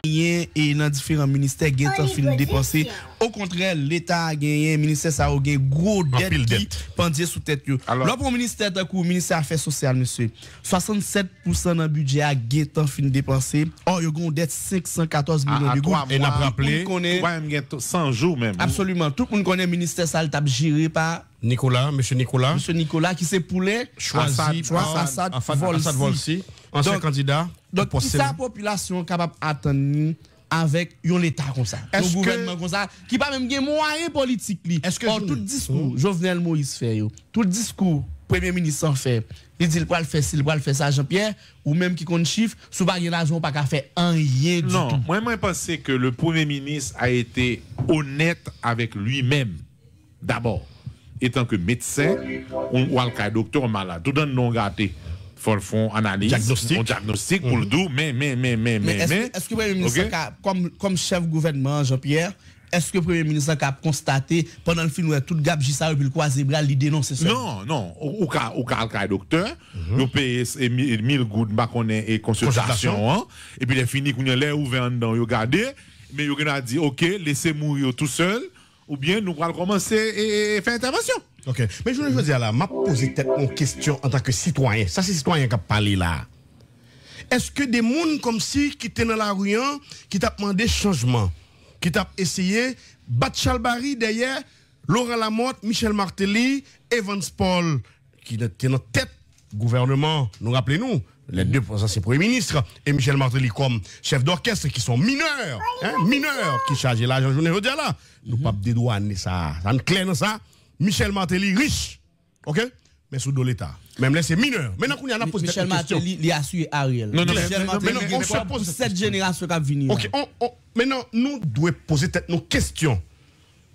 et dans différents ministères qui ont fini dépenser. Au contraire, l'État a gagné, ministère ça a gagné gros dette qui pendait sous tête. Alors pour ministère de coup, ministère Affaires sociales monsieur, 67% dans budget a gagné fini dépenser. Or il y a une dette 514 millions de gouttes et n'a pas rappelé 100 jours même. Absolument, tout le monde connaît ministère ça t'a géré par Monsieur Nicolas qui s'est poulet choisi par Assad Volsi, ancien candidat. Donc sa population capable attendre avec un état comme ça, un gouvernement comme ça qui pas même gen moyen politique li. Tout discours Jovenel Moïse fait tout discours premier ministre en fait, il dit il va le faire s'il va le faire ça Jean-Pierre ou même qui compte chiffre sous pas gen l'argent pas qu'à faire rien du tout. Moi pense que le premier ministre a été honnête avec lui-même d'abord étant que médecin ou un docteur malade tout dans non gâté faut font analyse diagnostic pour le dos mais est-ce que premier ministre comme chef gouvernement Jean-Pierre est-ce que premier ministre a constaté pendant le film tout gabji ça puis le croiser bras li dénoncer ça non au cas docteur nous paye 1000 gouttes ba connait et consultation et puis les fini qu'on l'air ouvert dedans yo garder mais yo a dit OK laissez mourir tout seul ou bien nous allons commencer et faire intervention. OK. Mais je veux dire là, m'a posé peut-être une question en tant que citoyen. Ça c'est citoyen qui a parlé là. Est-ce que des gens comme si qui étaient dans la rue qui t'a demandé changement, qui t'a essayé battre Chalbari derrière Laurent Lamotte, Michel Martelly, Evans Paul qui étaient dans tête gouvernement, nous rappelez-nous les deux c'est premier ministre et Michel Martelly comme chef d'orchestre qui sont mineurs qui chargent l'argent journée aujourd'hui là nous pas dédouaner ça ne clair dans ça Michel Martelly riche OK mais sous de l'état même là c'est mineur maintenant qu'on y a posé Michel Martelly il a su Ariel Michel Martelly on se pose cette génération qui va venir OK maintenant nous devons poser nos questions.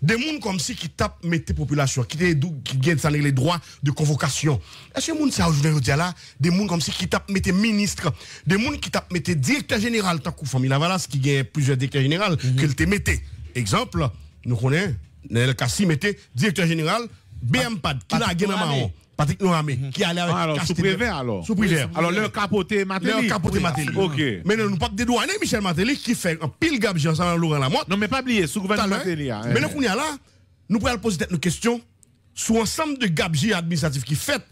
Des gens comme si qui tapent mettre population qui gagnent les droits de convocation. Est-ce que les gens ça aujourd'hui là des gens comme si qui tapent mettre ministre, des gens qui tapent mettre directeur général tant que famille Lavalas qui gagne plusieurs directeurs généraux qu'elle te mettait. Exemple, nous connaissons Nel Kassi mettait directeur général BMPAD qui l'a gagné marron. Patrick Noramé qui allait avec sous-préfet alors. Sous-préfet. Alors leur capoté Martelly. OK. Mais nous pas dédouaner Michel Martelly qui fait un pile gabji ensemble Laurent Lamotte. Non mais pas oublier sous gouvernement Martelly. Mais nous qu'on y a là, nous pourrons poser une question sur ensemble de gabji administratifs qui fait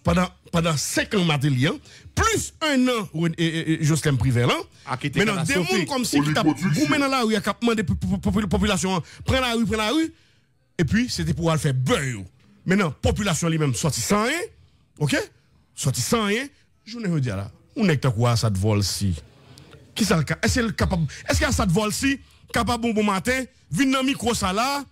pendant 5 ans Martelly plus 1 an Jocelyn Privé là. Maintenant des gens comme si qui t'a boumé dans la rue qui a demandé population prend la rue et puis c'était pour faire beurre. Maintenant, population lui-même sorti sans rien, OK? Sorti sans rien, je ne veux dire là, on est quoi Assad Volsi? Qui ça le cas? Est-ce que Assad Volsi capable bon matin, venir dans micro ça là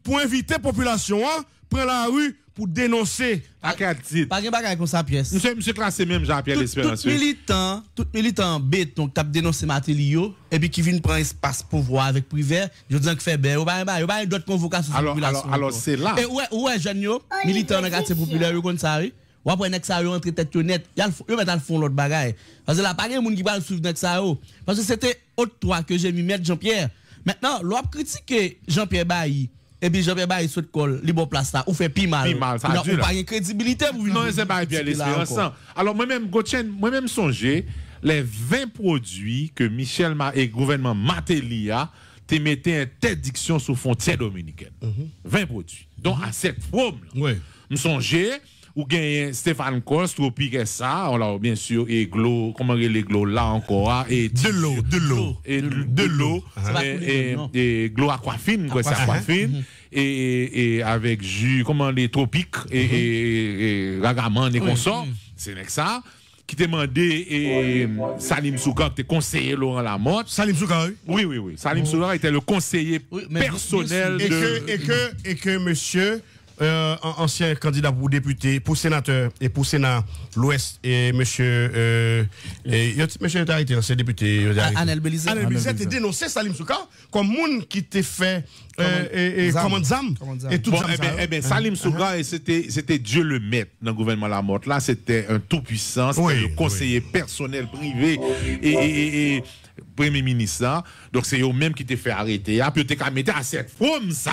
pour inviter population prendre la rue pour dénoncer à quel titre? Pas de bagage comme ça pièce. Monsieur classé même Jean-Pierre L'Espérance. Tout militant béton qui tape dénoncer Martelly et puis qui vient prendre espace pouvoir avec privé, je dis que fait ben ou pas d'autres convocations sur population. Alors c'est là. Et ouais jeune yo, militant dans quartier populaire comme ça ou après nek ça yo entre tête net, yo mettre al fond l'autre bagaille. Parce que là pas de monde qui va suivre nek ça yo parce que c'était autre toi que j'ai mis mettre Jean-Pierre. Maintenant, l'on critiquer Jean-Pierre Bailly et puis Jean-Pierre Bailly saute col libre place là ou fait pi mal ça a pas de crédibilité pour non c'est pas Pierre L'Espérance. Alors moi-même Gauthier moi-même songer les 20 produits que Michel et gouvernement Martelly a te mettait interdiction sous frontière dominicaine. 20 produits. Donc à cette forme là. Oui. Me songer ou gagne Stéphane Coste ou piquer ça on l'a bien sûr et Glo comment les Glo là encore et de l'eau et Glo Aquafine quoi ça Aquafine et avec jus comment les tropiques et ragaman et consorts c'est ça qui t'a demandé et Salim Souka qui était conseiller Laurent Lamotte. Salim Souka oui. Salim Souka était le conseiller personnel et que monsieur ancien candidat pour député, pour sénateur et pour Sénat l'Ouest et monsieur est arrêté, c'est député. Anel Belizet a dénoncé Salim Souka comme monde qui t'a fait commande zam et tout ça. Salim Souka c'était Dieu le maître dans le gouvernement Lamotte là, c'était un tout puissant, c'était le conseiller personnel privé et premier ministre, donc c'est eux-mêmes qui t'ont fait arrêter, puis tu t'es mettre à cette forme ça.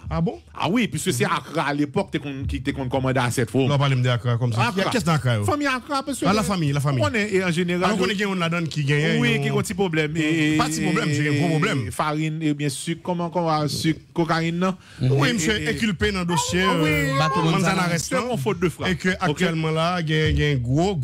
Ah bon? Ah oui, puisque c'est Accra à l'époque qui t'es commandé à cette forme. Non, pas de Accra comme ça. Qu'est-ce d'Accra? Famille Accra, parce que. La famille. On est, et en général. Alors, on est on la donne qui gagne. Oui, qui a un petit problème. Pas de petit problème, j'ai un gros problème. Farine, et bien sucre, comment sucre, cocaïne, non? Oui, monsieur, inculpé dans le dossier. Manzana restant. Faute de frappe. Et que actuellement là, il y a un gros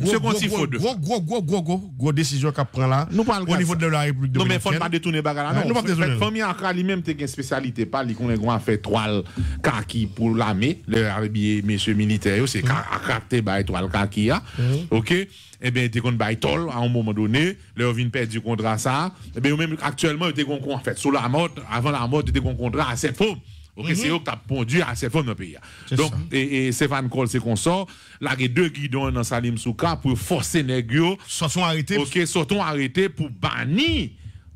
décision qu'a prend là. Au niveau de la République dominicaine. Non, mais il ne faut pas détourner bagarre. Non, pas détourner. Famille Accra lui-même, tu as une spécialité, pas qu'on est grand fait toile kaki pour l'armée, le habillé messieurs militaires, c'est Accra te bail toile kaki, OK? Eh bien, tu as bail tol à un moment donné, leur vient perdre du contrat ça. Eh bien, même actuellement, tu as en fait, sous la mort, avant la mort, tu as un contrat à cette forme. Ok, c'est eux qui ont pondu à cette forme dans le pays. Donc, et Stéphane Cole, c'est qu'on sort. Là, il y a 2 guidons dans Salim Souka pour forcer les gars. Sortons arrêtés. Ok, sortons arrêtés pour bannir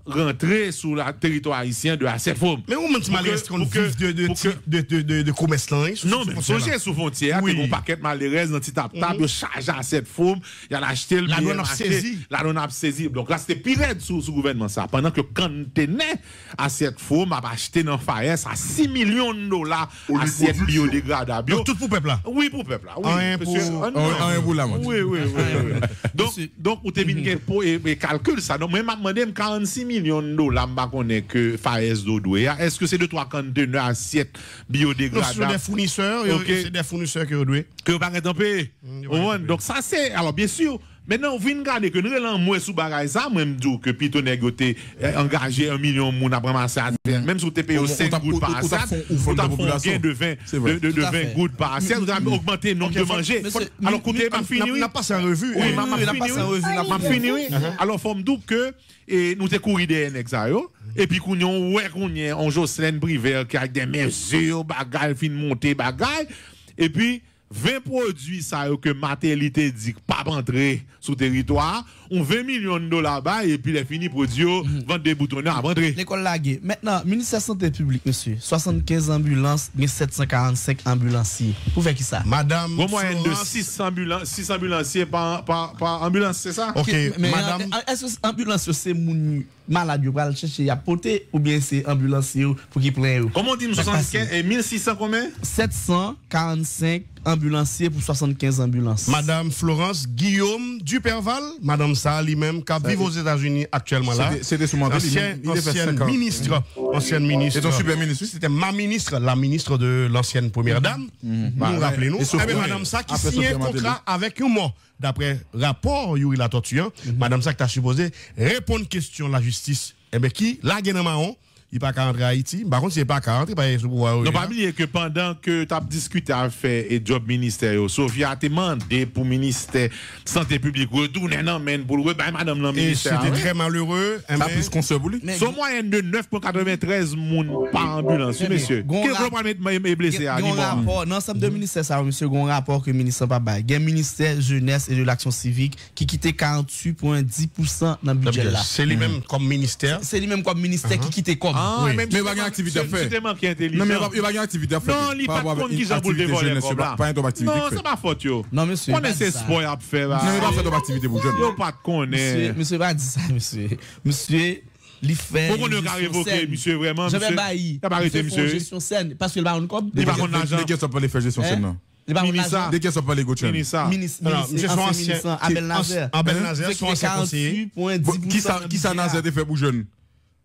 rentrer sur le territoire haïtien de cette forme. Mais où est-ce qu'on vive de commerce là? Non, mais songez sous frontière, il y a un paquet malheureux dans petit table, chargé à cette forme, il y a acheté le la donne saisi. La donne saisi. Donc là, c'était pire sous le gouvernement ça. Pendant que quand tenait à cette forme, a acheté dans Faes à 6 millions de dollars à cette biodégradable. Donc tout pour peuple là? Oui, pour peuple là. Un pour la moitié. Oui. Donc, vous avez bien pour calcul ça. Donc, moi, je me demande 46 millions de dollars, je que Faes Dodoué. Est-ce que c'est de 3 conteneurs assiettes biodégradables? C'est des fournisseurs, c'est des fournisseurs qui ont doué. Que vous ne payer. Donc, ça, c'est. Alors, bien sûr. Maintenant, vous venez regarder que nous avons moins sous bagage ça, même dit que Pito négoté engagé 1 million de monde après masser même si vous payez 5 gouttes par assiette, vous avez un gain de 20 gouttes par assiette, vous avez augmenté le nombre de manger. Alors, écoutez, m'a fini. On n'a pas ça en revue. Oui, m'a fini. Alors, faut me dire que nous avons couru des nexayo. Et puis, qu'on y a un Jocelyne Privé qui a des mesures, bagaille, fin monter, bagaille. Et puis, 20 produits ça que maternité dit pas rentrer sur territoire, on 20 millions de dollars bas et puis les fini produits vendre des boutonneurs à rentrer. L'école laguée. Maintenant, ministère santé publique monsieur, 75 ambulances, 1745 ambulanciers. Pour faire qui ça? Madame au moyenne de 6 ambulanciers par ambulance, c'est ça? OK, mais madame, est-ce que ambulancier c'est mon malade pour aller chercher à porter ou bien c'est ambulancier pour qui plein? Comment on dit 75 et 1600 combien? 745 ambulanciers pour 75 ambulances. Madame Florence Guillaume Duperval, madame ça lui-même qui vit aux États-Unis actuellement là. C'était sous mandat, ancienne ministre. C'est ton super ministre. C'était ma ministre, la ministre de l'ancienne première dame. Nous rappelez-nous. Madame ça qui signe un contrat avec moi. D'après rapport Yuri la torture, madame ça qui a supposé répondre question la justice. Eh bien qui la gagne marron. Il n'est pas qu'à rentrer à Haïti. Par contre, il n'est pas qu'à rentrer, il n'est pas pouvoir. Non, pas oublier que pendant que tu as discuté à faire et job ministère, Sophia a demandé pour le ministère santé publique retourner non mais pour le madame le ministère. C'était très malheureux. Ça plus qu'on se voulait. Son moyenne de 9,93 moun par ambulance, monsieur. Quel problème est blessé à rapport, non, ça de ministère ça, monsieur, un rapport que le ministère pas bail. Il y a un ministère jeunesse et de l'action civique qui quittait 48,10% dans le budget là. C'est lui-même comme ministère. C'est lui-même comme ministère qui quittait comme. Oui. Mais il va y avoir une activité à faire. Non, mais il va y avoir une activité à faire. Non, il n'y a pas de compte qui j'en boule de voler. Non, c'est pas faute. Non, monsieur. On essaie sport à faire. Non, il va faire de l'activité pour jeunes. Il n'y a pas de connaître. Monsieur, va dire ça, monsieur. Monsieur, il fait. Pourquoi on ne pas évoquer, monsieur, vraiment? Je vais bailler. Il n'a pas arrêté, monsieur. Gestion saine. Parce que le baron comme. Il va prendre l'argent. Dès qu'ils ne sont pas les faire gestion saine, non. Dès qu'ils ne sont pas les gauches. Ministre, Abel Nazer. Abel Nazer, son ancien conseiller. Qui ça Nazer fait pour jeunes?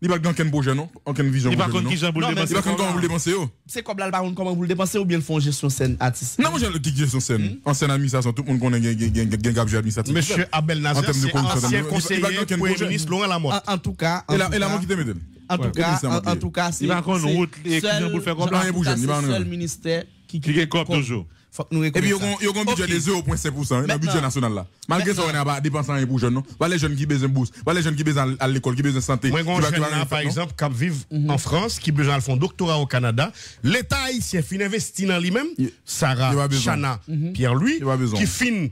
Il va pas qu'un jeune, non? Aucune vision. Il va pas qui j'en boule dépenser. Il va comment vous le dépensez? C'est comme là, comment vous le dépensez ou bien le font gestion saine artiste? Non, moi j'ai le qui gestion saine. Ancienne administration, tout le monde connaît un gabjet administratif. Monsieur Abel Nazer, c'est ancien conseiller Premier ministre Laurent Lamotte. En tout cas. Et là, moi qui te mets. En tout cas, c'est. Il va qu'on route et qui j'en boule faire comme ça. C'est le seul ministère qui est comme toujours. Et puis, il y a un budget de 0,5%, un budget national là. Malgré ça, on n'a pas dépensé rien pour jeunes, non? Pas les jeunes qui besoin de bourse, pas les jeunes qui besoin à l'école, qui besoin de santé. Moi, par exemple, qui vivent en France, qui besoin de faire un doctorat au Canada, l'État haïtien fin investi dans lui-même, Sarah, Chana, Pierre-Louis, qui fin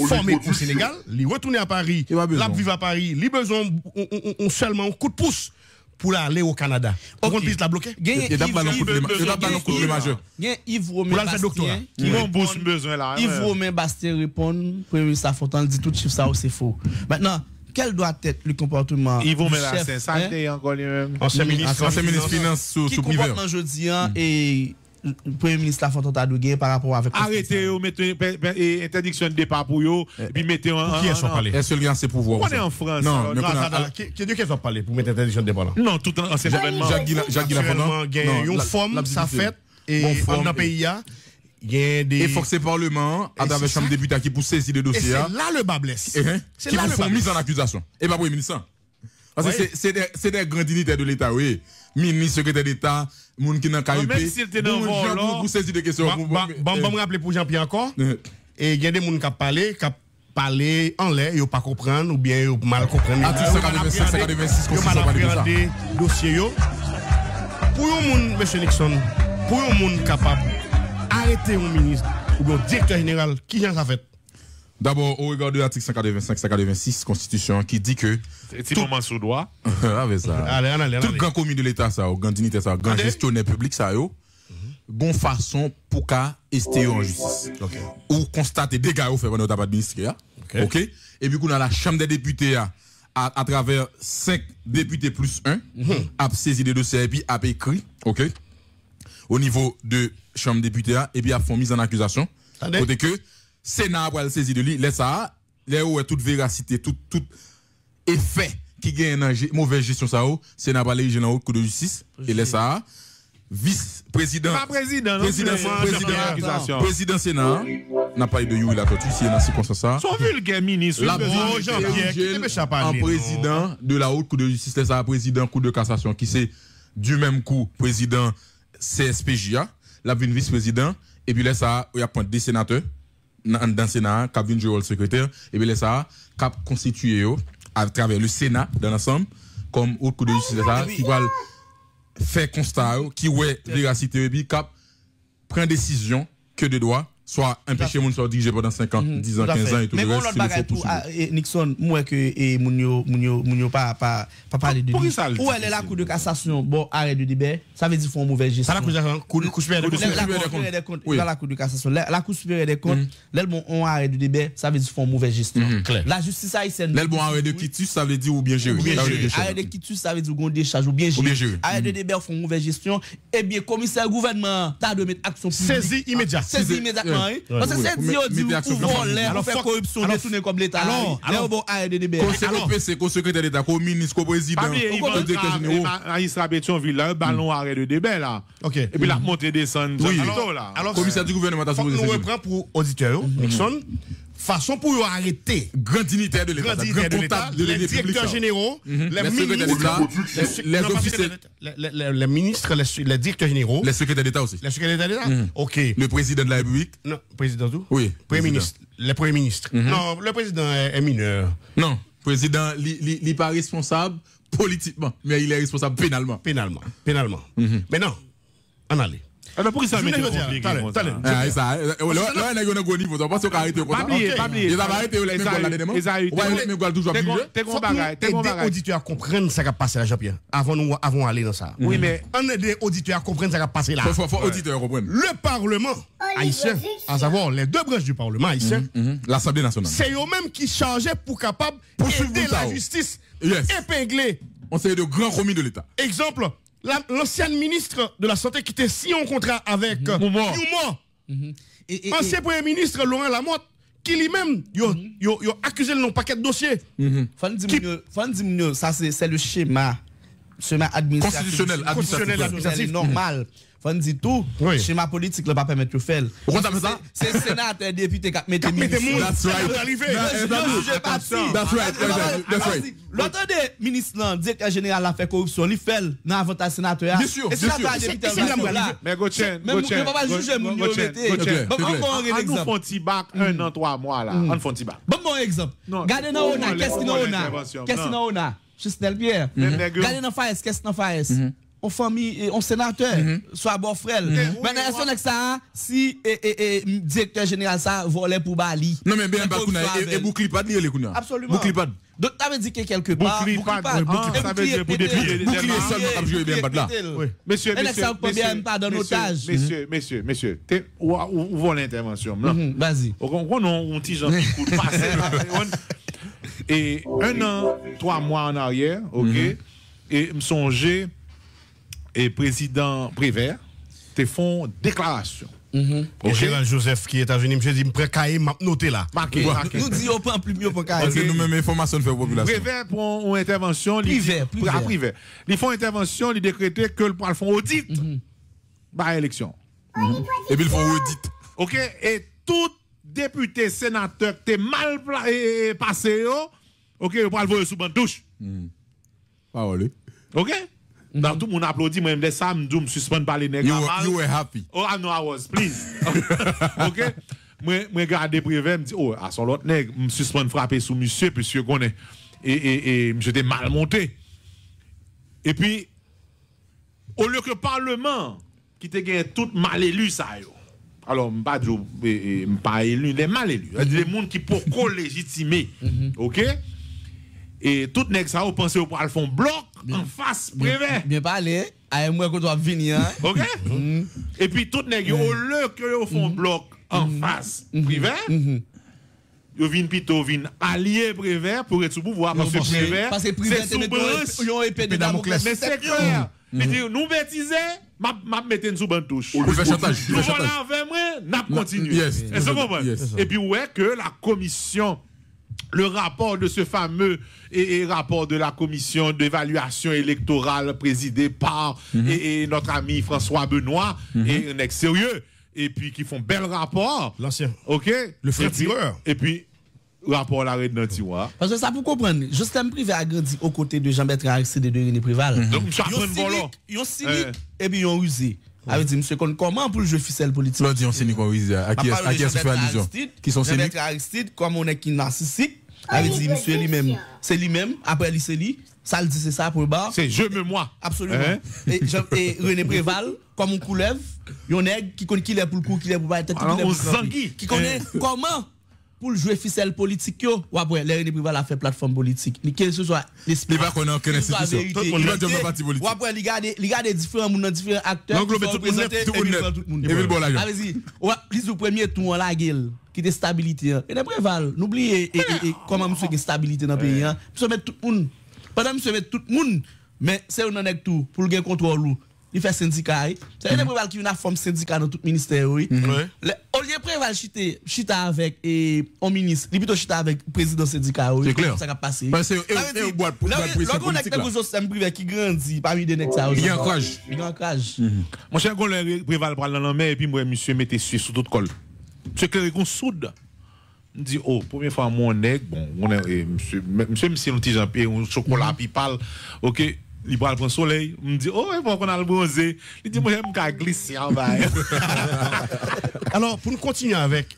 formé au Sénégal, il retourne à Paris, là, vivre à Paris, il besoin seulement un coup de pouce pour aller au Canada. Pour qu'on puisse la bloquer. Il y a Yves Romain Bastien qui ont besoin là. Yves Romain Bastien répond, Premier ministre Fontan dit tout chiffre ça c'est faux. Maintenant, quel doit être le comportement ils vont du mettre chef, ça encore lui-même. Ancien ministre finance sous privé. Comportement jeudi et le Premier ministre la Fontaine Tadougué par rapport avec arrêtez ou mettez interdiction de départ pour eux puis mettez qui est-ce qu'on parle est-ce qu'il y a ces pouvoirs on est en France non qui est-ce qu'on parle pour mettre interdiction de départ là non tout ancien événement Jacques Guilafondant une forme ça fait et dans le pays il y a des et faut que c'est parlement à travers chambre députés qui pour saisir le dossier c'est là le bas blesse qui vous font mise en accusation et pas pour le ministre parce que c'est des grands dignitaires de l'État oui ministre secrétaire d'État moun qui nan KUP même s'il était dans vol pour saisir des questions bon me rappeler pour Jean-Pierre encore et il y a des moun qui parler en l'air yo pas comprendre ou bien yo mal comprendre article 185 constitution pas de dossier yo pour un moun monsieur Nixon pour un moun capable arrêter un ministre ou un directeur général qui j'en ça fait. D'abord, au regard de l'article 185-186 Constitution qui dit que. C'est tout moment sous doigt. Avec ça. Allez. Tout grand commis de l'État, ça, grand dignitaire, ça, grand gestionnaire public, ça, bon façon pour qu'à ester en justice. Ou constater des dégâts au fait pendant le ministère. OK. Et puis, qu'on a la Chambre des députés, à travers 5 députés plus 1, a saisi des dossiers et puis a écrit. OK. Au niveau de Chambre des députés, et puis a fait mise en accusation. Côté que. Sénat va saisir de lui, laisse ça, là où est toute véracité, tout effet qui gagne une mauvaise gestion ça, Sénat va aller dans le cour de justice, et laisse ça, vice-président, président Sénat, n'a pas eu de you la tortue, si il y a une circonstance ça. Son vulgaire ministre, en président de la haute cour de justice, laisse ça, président cour de cassation, qui c'est du même coup, président CSPJA, la vice-président, et puis laisse ça, il y a point des sénateurs. Dans le Sénat, qui a vu le secrétaire, et bien ça, qui a constitué à travers le Sénat dans l'ensemble, comme autre coup de justice, qui va faire constat, qui ouais véracité, et puis qui prend décision que de droit, soit empêcher moun soit dirigé pendant 5 ans, 10 ans, 15 ans et tout le reste. Mais bon, l'autre bagage Nixon, moi que Mounio pas parler de lui. Où elle est la cour de cassation, bon, arrêt de débat, ça veut dire font mauvaise gestion. Ça la cour supérieure des comptes. La cour de cassation, la cour supérieure des comptes, là bon on arrêt de débat, ça veut dire font mauvaise gestion. La justice haïtienne. Là bon arrêt de quitus, ça veut dire ou bien géré. Arrêt de quitus, ça veut dire gon décharge ou bien géré. Arrêt de débat font mauvaise gestion, et bien commissaire gouvernement, t'as de mettre action publique. Saisie immédiatement. Parce que c'est dit ou voler, on fait corruption, détourner comme l'État. Alors bon arrêt de débat. Conseil secrétaire d'État, ministre, président, directeur général. Aïssa Bétionville là, ballon arrêt de débat là. OK. Et puis la montée descendre là. Alors commissaire du gouvernement a supposé. On reprend pour auditeur Nixon. Façon pour arrêter grand dignitaire de l'État, grand comptable de l'État, les directeurs généraux, les ministres, les ministres, les directeurs généraux, les secrétaires d'État aussi. Les secrétaires d'État. OK. Le président de la République. Non, président tout? Oui. Premier ministre. Le premier ministre. Non, le président est mineur. Non, président, il n'est pas responsable politiquement, mais il est responsable pénalement. Pénalement. Mais non, on allait. Alors pour ça, mais c'est ça. Là, on a un gros niveau. On pense qu'on arrête comme ça. Ils ont arrêté les mégots là-dedans. Ouais, les mégots toujours plus. T'es qu'on bagaille. T'es qu'on bagaille. Auditeurs à comprendre ça qui a passé là, Jean-Pierre. Avant aller dans ça. Oui, mais on est des auditeurs à comprendre ça qui a passé là. Faut auditeurs comprendre. Le Parlement haïtien, à savoir les deux branches du Parlement haïtien, l'Assemblée nationale. C'est eux-mêmes qui chargeaient pour capable aider la justice épingler. On sait de grands commis de l'État. Exemple. L'ancienne ministre de la Santé qui était si en contrat avec Youma. Ancien premier ministre Laurent Lamotte qui lui-même a accusé le paquet de dossiers. Ça c'est le schéma constitutionnel administratif normal. Faut dire tout, schéma politique ne pas permettre de faire. C'est le sénateur député qui met des ministres. That's right. L'autre ministre, directeur général a fait corruption, il fait dans l'avantage sénateur. Bien sûr. Mais Gauthier, on va pas juger mon nous font petit bac 1 an 3 mois là. On font petit bac. Bon exemple. Regardez dans ONA, qu'est-ce qu'il y a? Justin Pierre. Regardez dans FAES, qu'est-ce qu'il y a dans FAES? On famille, on sénateur, soit bon frère. Maintenant, est-ce que ça, si directeur général ça volait pour Bali? Non, mais bien, et bouclipad, il y a les counas. Absolument. Bouclipad. Donc, tu avais dit que quelque part. Bouclipad, ça veut dire pour déplier les bouclier seul, on a joué bien là. Monsieur, messieurs, où vont l'intervention? Vas-y. On a un petit genre qui coûte passer. Et 1 an, 3 mois en arrière, ok, et me songer, et président Prévert, te font déclaration. Okay. Général Joseph qui est États-Unis, monsieur dit, m'prend cahier, m'a noté là. Marqué. Nous disons pas plus mieux pour cahier. Parce que nous-mêmes, information de faire population. Prévert prend une intervention. Privé. Ils font intervention, ils décrétent que le poil font audit. Par élection. Et puis ils font audit. Ok, et tout député, sénateur, t'es mal passé, ok, le poil voyer sous banc douche. Parole. Ok? Dans tout le monde applaudit, moi, je ça, je me suspends par les nègres. You were happy. Oh, I know I was, please. Ok? Moi, regarde Prévert, me dit, oh, à son l'autre nègre, je me suspends frapper sous monsieur, puisque qu'on est. Et j'étais mal monté. Et puis, au lieu que le Parlement, qui te gagné tout mal élu, ça, yo. Alors, je ne pas élu, les mal élus. Les gens qui pour légitimer. Ok? Et tout nèg ça on pense au pour font bloc en face Prévert. Bien parlé, à moi qu'on doit venir. OK? Et puis tout nèg au lieu que font bloc en face Prévert, yo vinn plutôt allié Prévert pour être sous pouvoir parce que Prévert c'est sous épée de Damoclès. Mais c'est clair. Il dit nous bêtiser, m'a mettre sous ban touche. Ou fait chantage. Voilà avec moi, n'a continuer. Est-ce que vous comprenez? Et puis ouais que la commission le rapport de ce fameux et rapport de la commission d'évaluation électorale présidée par et notre ami François Benoît et un ex sérieux et puis qui font bel rapport l'ancien OK le frère tireur et puis rapport l'arrêt de tiroir parce que ça pour comprendre Justin Privé a grandi aux côtés de Jean-Bertrand Aristide et de René Préval donc ils ont cynique et puis ils ont usé. Avait dit monsieur comment pour le jeu ficelle politique l'on dit on cynique à qui est-ce fait allusion qui sont cyniques Aristide comme on est qui narcissique avait dit monsieur lui-même c'est lui-même après lui c'est lui ça le dit c'est ça pour bas c'est je me moi absolument et René Préval comme on coulève yon nèg qui connaît qui est pour le coup qui est pour pas tête qui connaît comment pour jouer ficelle politique yo ou après René Préval a fait plateforme politique que ce soit l'esprit pas qu'on connaît tout le monde va parti politique ou après il regarde différents monde différents acteurs englober tout le monde et bon là allez-y ou premier tour la gueule qui est stabilité René Préval n'oubliez comment monsieur qui stabilité dans pays monsieur mettre tout le monde pendant monsieur mettre tout le monde mais c'est on avec tout pour le gain contrôle il fait syndicat c'est René Préval qui vient forme syndicat dans tout ministère oui au lieu Préval chita avec un ministre il plutôt chita avec président syndicat oui c'est clair ça va passer parce que boîte politique là système privé qui grandit parmi des nèg ça il y a ancrage mon cher Golin Préval prend dans la main et puis moi monsieur mettez sous toute colle c'est clair qu'on soude me dit oh première fois mon nèg bon on est monsieur un petit Jean-Pierre un chocolat puis parle OK il va prendre soleil me dit oh bon qu'on a le bronzé il dit moi j'aime qu'à glisser en bas. Alors pour nous continuer avec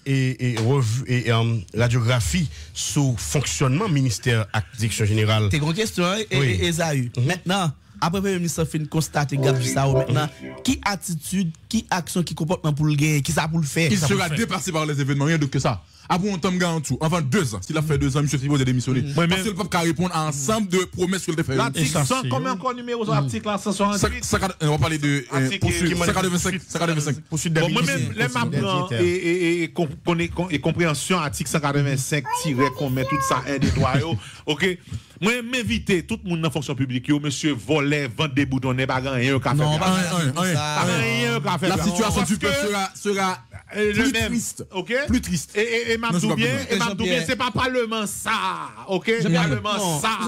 radiographie sur fonctionnement ministère et direction générale c'est une question et Esaü maintenant après le ministre fin constater gap ça maintenant qui attitude qui action qui comportement pour le gagner qui ça pour le faire il sera dépassé par les événements rien de que ça après on tombe en tout avant 2 ans s'il a fait 2 ans monsieur Thibault démissionner parce que le peuple peut répondre à ensemble de promesses qu'il a fait l'article 100 combien encore numéro sur l'article 168 on va parler de 185 poursuite bon moi même les m'apprend et compréhension article 185 tiré qu'on met tout ça un des droits OK moi m'inviter tout le monde dans fonction publique monsieur voler vendre des boutons pas rien qu'a fait la situation du peuple sera plus triste OK plus triste et m'abdou bien c'est pas parlement ça OK parlement ça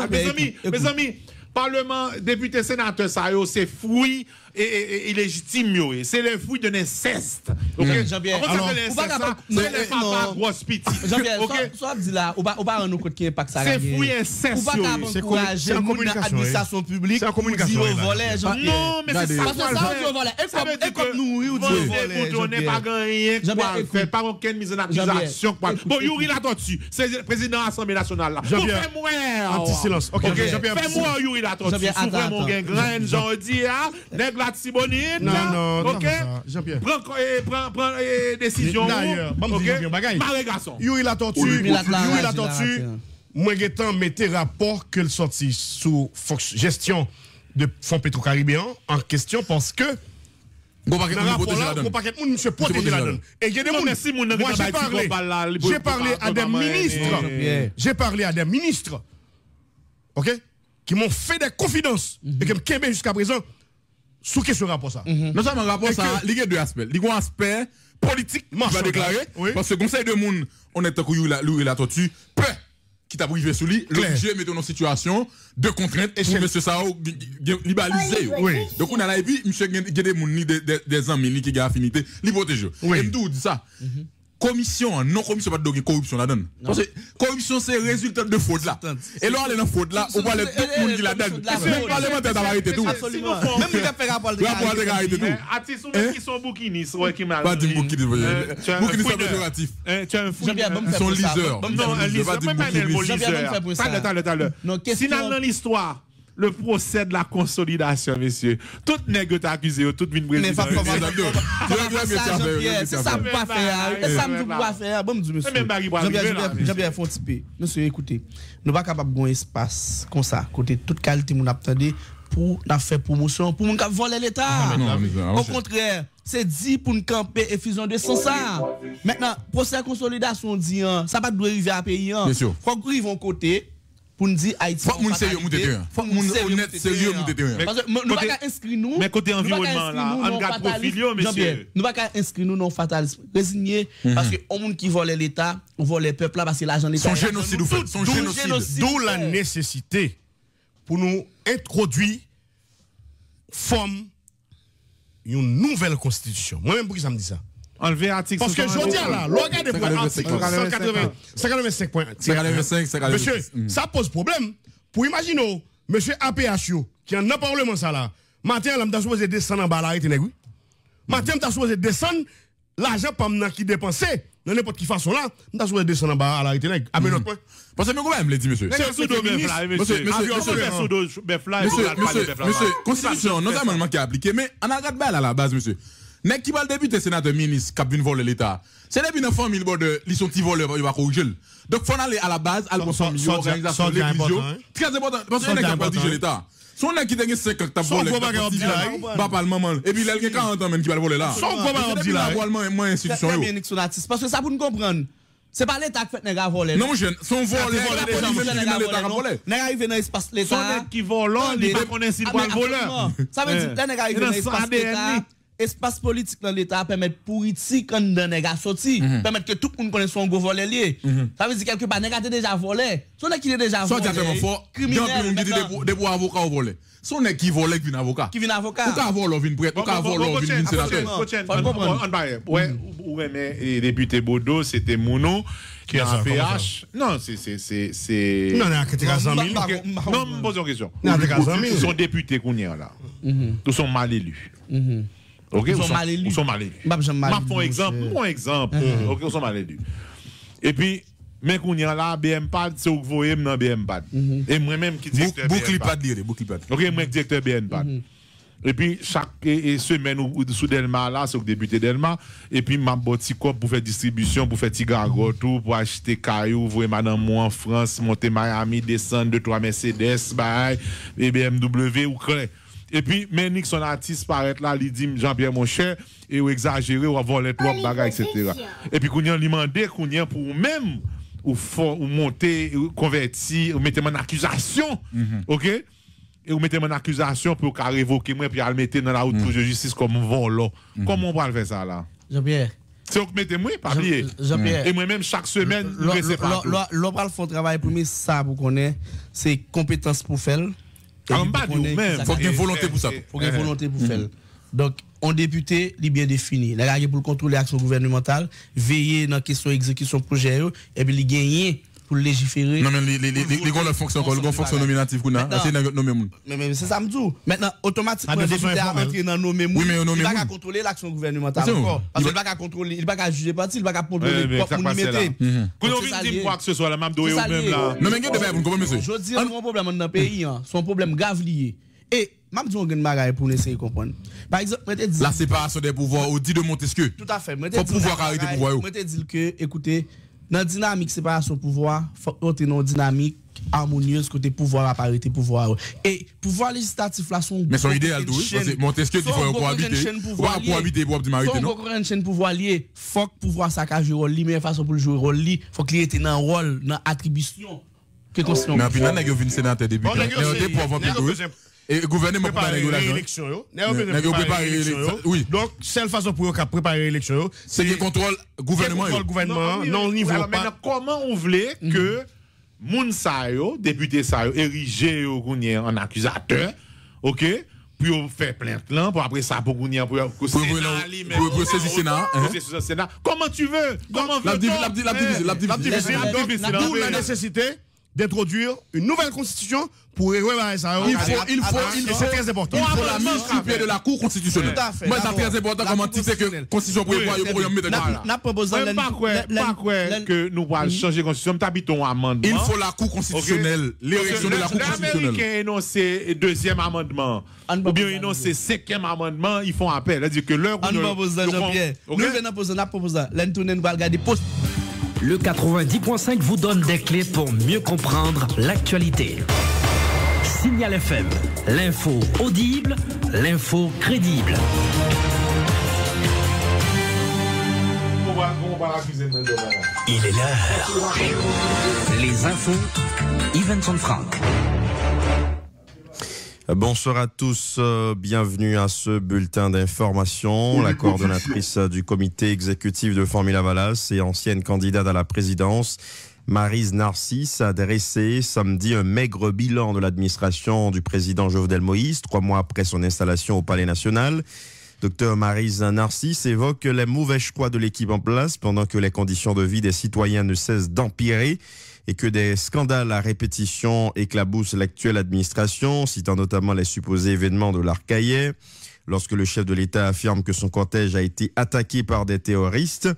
mes amis parlement député sénateur ça c'est fruit et illégitime c'est le fruit d'un inceste OK Jean-Pierre alors c'est les papa grosse petite Jean-Pierre soit dit là ou pas nous côté qui impact ça c'est fruit inceste c'est en communication administration publique c'est en communication non mais c'est parce que ça voler et comme nous ou voler on n'est pas gagné fait pas aucune mise en accusation bon Yuri la tortue c'est le président de l'Assemblée nationale là fais-moi anti-silence OK Jean-Pierre fais-moi Yuri la tortue souffre mon gain graine jodi nèg la tibonine non OK Jean-Pierre prends décision d'ailleurs ma garçon Yuri la tortue moi getan mettez rapport que le sorti sous gestion de fonds pétro-caribéen en question parce que Dans le rapport là, on paquet moun monsieur protéger la donne. Et il y a des moun moi j'ai parlé à des ministres. J'ai parlé à des ministres. OK? Qui m'ont fait des confidences et qui m'ont jusqu'à présent sous question rapport ça. Non seulement rapport ça, il y a deux aspects. Il y a un aspect politique qui va déclarer parce que le conseil de monde on est coup la tortue peut qui t'a privé sous lui, l'objet met dans une situation de contrainte pour monsieur Sao libéraliser. Donc on a là et puis monsieur des amis qui ont affinité, li protéger. Et me dit ça. Commission, non commission pas de corruption la donne. Parce que corruption c'est résultat de faute là. Et là on est dans faute là, on parle de tout le monde qui la donne. Même parlementaire va arrêter tout. Absolument. Même qui fait rapport de arrêter tout. Artistes qui sont bouquinistes ouais qui mal. Pas du bouquiniste. Bouquiniste c'est péjoratif. Tu as un fou. Ils sont liseurs. Non, un liseur, même pas un liseur. T'as si dans l'histoire le procès de la consolidation, messieurs. Tout nègre t'a accusé, tout vient président. Mais pas c'est ça pas faire. Et ça me pas faire. Bon, monsieur. Jean-Pierre Fontipé. Monsieur, écoutez, nous pas capable d'un espace comme ça, côté toute qualité mon attendez pour faire promotion, pour nous voler l'État. Au contraire, c'est dit pour nous camper et fusion de sans ça. Maintenant, procès de consolidation dit ça pas doit arriver à payer. Faut que vont côté pour nous dire Haïti. Faut que nous sérieux faut que nous honnête sérieux parce que nous pas inscrire nous. Mais côté environnement là, on garde profilio monsieur. Nous pas inscrire nous non fatalisme, résigner parce que on monde qui vole l'État, on vole le peuple là parce que l'argent l'État. Son génocide ou fait, son génocide. D'où la nécessité pour nous introduire forme une nouvelle constitution. Moi-même pour qui ça me dit ça? Enlever article. Parce que je dis là, regardez pour l'article 185. Monsieur, ça pose problème. Pour imaginer, monsieur APHO, qui en a parlement ça là, matin, là, je suis supposé descendre en bas là, matin, je suis supposé descendre, l'argent qui dépensé, de n'importe quelle façon là, je suis supposé descendre en bas à l'arrêté. À mes autres points. Parce que comment me dit, monsieur? Monsieur, constitution, non seulement qui est appliquée, mais on a regardé à la base, monsieur. N'est qui va le député sénateur ministre qui vient voler l'État. C'est depuis une famille de ils sont petits voleurs, il va corriger. Donc faut aller à la base, à l'organisation, organisation, l'évision. Très important parce qu'on est capable de protéger l'État. Si on a qui a 50 ans volé, pas pas le moment. Et puis il y a 40 ans même qui va le voler là. Son comment dit là. Moins institution. Parce que ça pour nous comprendre. C'est pas l'État qui fait nèg voler. Non mon jeune, son vol l'État volé. Nèg arrivé dans l'espace l'État. Son nèg qui vole, il pas connaît s'il va le voleur. Ça veut dire nèg arrivé dans l'espace l'État. Espace politique dans l'État permet politique quand d'un nègre sorti, permettre que tout le monde connaisse son gros volé lié. Ça veut dire quelque part nègre déjà volé. Son nègre qui est déjà volé. Soit tellement fort, criminel des avocat au volé. Son nègre qui volé qui vient avocat. Qui vient avocat. Ou ka volé vient prêtre, ou ka volé vient sénateur. Ouais, ou les député Bodo, c'était Mouno qui a PH. Non, c'est non, non, qui non, me pose une question. Ils sont députés qu'on y a là. Tous sont mal élus. OK, ils sont mal élus. Mon exemple. OK, ils sont mal élus. Et puis mais qu'on y a là BMPAD c'est vous voyez dans BMPAD. Et moi même qui directeur BMPAD. OK, moi directeur BMPAD. Et puis chaque semaine ou sous Delma là, c'est au député Delma et puis m'a boti pour faire distribution, pour faire tigago tout, pour acheter caillou, voir madame moi en France, monter Miami, descendre 2-3 Mercedes, bye, et BMW ou quoi. Et puis, Ménic, son artiste, paraît là, il dit Jean-Pierre mon cher, et ou exagéré, ou voler trop de bagages, etc. Et puis, qu'on y a demandé, qu'on y a pour même, ou monter, ou convertir, ou mettre en accusation, OK? Et ou mettre en accusation pour qu'à révoquer moi, puis à le mettre dans la haute cour de justice comme volant. Comment on va faire ça là? Jean-Pierre. C'est vous mettez moi, pas lié. Jean-Pierre. Et moi-même, chaque semaine, l'on va faire travail pour moi, ça, vous connaissez, c'est compétence pour faire. Il faut qu'il y ait volonté pour ça. Faut qu'il y ait volonté pour faire. Donc, un député, il est bien défini. Il a pour contrôler l'action gouvernementale, veiller dans la question d'exécution projet, et puis il gagne pour légiférer. Non, mais les grandes fonctions, les fonction nominative qu'on a, c'est dans nommer moun. Mais c'est ça me dit. Maintenant, automatiquement, le député a entré dans nommer moun. Il ne va pas contrôler l'action gouvernementale encore. Parce qu'il ne va pas contrôler, il ne va pas juger parti, il ne va pas contrôler le propre unité. Quand on vient dire quoi que ce soit, la même doye ou même là. Non, mais il y a des débat, vous comprenez, monsieur. Je dis, un problème dans le pays, c'est un problème grave lié. Et, je dis, on a une bagaille pour essayer de comprendre. Par exemple, la séparation des pouvoirs au dit de Montesquieu. Tout à fait. Faut pouvoir arrêter pouvoir. Je te dis que, écoutez, dans la dynamique séparation pouvoir, faut que une dynamique harmonieuse côté pouvoir à parité pouvoir. Et pouvoir législatif là sont mais son idéal tout, parce que Montesquieu dit faut cohabiter pour optimalité non. Faut une chaîne pouvoir lié, faut que pouvoir ça ka jouer rôle li mais façon pour jouer rôle li, faut qu'il était dans rôle dans attribution que constitution. Mais puis là nèg vinn sénateur depuis. Pour avoir et le gouvernement préparer l'élection. Oui. Donc, seule façon pour préparer l'élection, c'est le contrôle gouvernement. Non niveau pas. Comment on voulait que moun sa yo, député sa yo, érigé en accusateur, OK? Puis on fait plainte là, pour après ça pour saisir le Sénat. Comment tu veux? Comment la division. D'où la nécessité d'introduire une nouvelle constitution pour réparer ça. C'est très important. Il faut la mise sur pied de la Cour constitutionnelle. Moi, c'est très important comment tu sais que la constitution pour mettre n'a proposé que nous allons changer la constitution, t'habitons amendement. Il faut la Cour constitutionnelle, l'élection de la Cour constitutionnelle. L'Américain énoncé deuxième amendement, ou bien énoncé cinquième amendement, ils font appel. C'est-à-dire que l'heure où nous proposons Jean-Pierre, nous venons proposer, l'Antoine va regarder poste. Le 90.5 vous donne des clés pour mieux comprendre l'actualité. Signal FM, l'info audible, l'info crédible. Il est l'heure. Les infos, Yvenson Franck. Bonsoir à tous, bienvenue à ce bulletin d'information. La coordonnatrice du comité exécutif de Formula Valas et ancienne candidate à la présidence, Maryse Narcisse, a dressé samedi un maigre bilan de l'administration du président Jovenel Moïse, 3 mois après son installation au Palais National. Dr Maryse Narcisse évoque les mauvais choix de l'équipe en place pendant que les conditions de vie des citoyens ne cessent d'empirer et que des scandales à répétition éclaboussent l'actuelle administration, citant notamment les supposés événements de l'Arcaillet, lorsque le chef de l'État affirme que son cortège a été attaqué par des terroristes.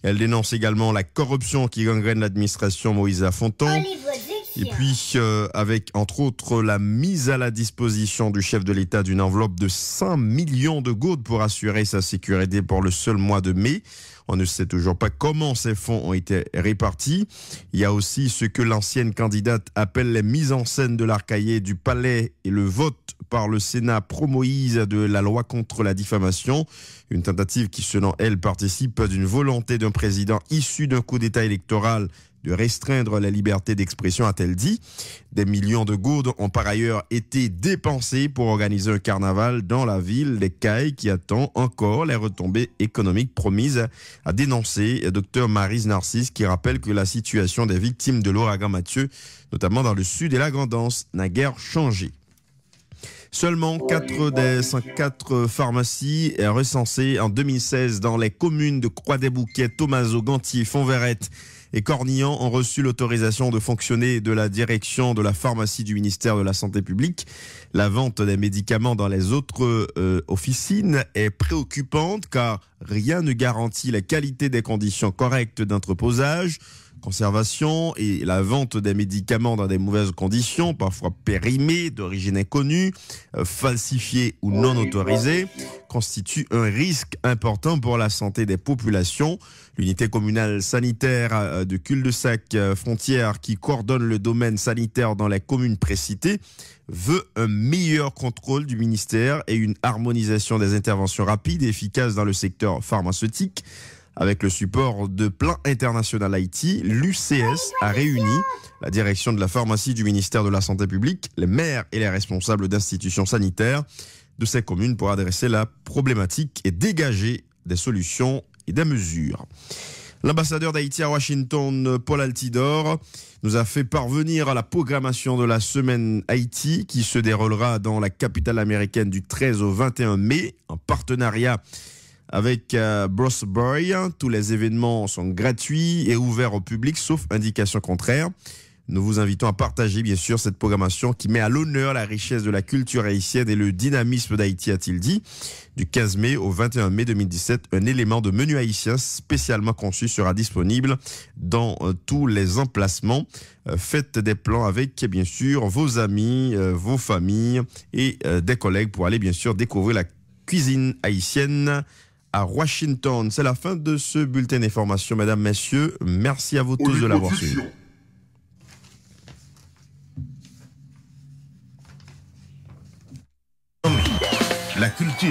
Elle dénonce également la corruption qui gangrène l'administration Moïse Fonton. Et puis, avec, entre autres, la mise à la disposition du chef de l'État d'une enveloppe de 100 millions de gouttes pour assurer sa sécurité pour le seul mois de mai. On ne sait toujours pas comment ces fonds ont été répartis. Il y a aussi ce que l'ancienne candidate appelle les mises en scène de l'Arcaillet du Palais et le vote par le Sénat pro-Moïse de la loi contre la diffamation. Une tentative qui, selon elle, participe d'une volonté d'un président issu d'un coup d'État électoral de restreindre la liberté d'expression, a-t-elle dit. Des millions de gourdes ont par ailleurs été dépensés pour organiser un carnaval dans la ville des Cayes qui attend encore les retombées économiques promises, a dénoncé Dr Maryse Narcisse, qui rappelle que la situation des victimes de l'ouragan Mathieu, notamment dans le sud et la Grand'Anse, n'a guère changé. Seulement 4 des 104 pharmacies recensées en 2016 dans les communes de Croix-des-Bouquets, Thomazeau, Gantier, Fonverrette et Cornillon ont reçu l'autorisation de fonctionner de la direction de la pharmacie du ministère de la Santé publique. La vente des médicaments dans les autres officines est préoccupante car rien ne garantit la qualité des conditions correctes d'entreposage, conservation et la vente des médicaments dans des mauvaises conditions, parfois périmés, d'origine inconnue, falsifiés ou non autorisés, constitue un risque important pour la santé des populations. L'unité communale sanitaire de Cul-de-Sac Frontières, qui coordonne le domaine sanitaire dans les communes précitées, veut un meilleur contrôle du ministère et une harmonisation des interventions rapides et efficaces dans le secteur pharmaceutique. Avec le support de Plan International Haïti, l'UCS a réuni la direction de la pharmacie du ministère de la Santé publique, les maires et les responsables d'institutions sanitaires de ces communes pour adresser la problématique et dégager des solutions et des mesures. L'ambassadeur d'Haïti à Washington, Paul Altidore, nous a fait parvenir à la programmation de la semaine Haïti qui se déroulera dans la capitale américaine du 13 au 21 mai en partenariat avec Bros Boy. Tous les événements sont gratuits et ouverts au public, sauf indication contraire. Nous vous invitons à partager, bien sûr, cette programmation qui met à l'honneur la richesse de la culture haïtienne et le dynamisme d'Haïti, a-t-il dit. Du 15 mai au 21 mai 2017, un élément de menu haïtien spécialement conçu sera disponible dans tous les emplacements. Faites des plans avec, bien sûr, vos amis, vos familles et des collègues pour aller, bien sûr, découvrir la cuisine haïtienne à Washington. C'est la fin de ce bulletin d'information, mesdames, messieurs. Merci à vous tous de l'avoir suivi. La culture,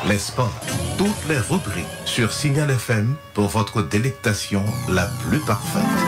les sports, toutes les rubriques sur Signal FM pour votre délectation la plus parfaite.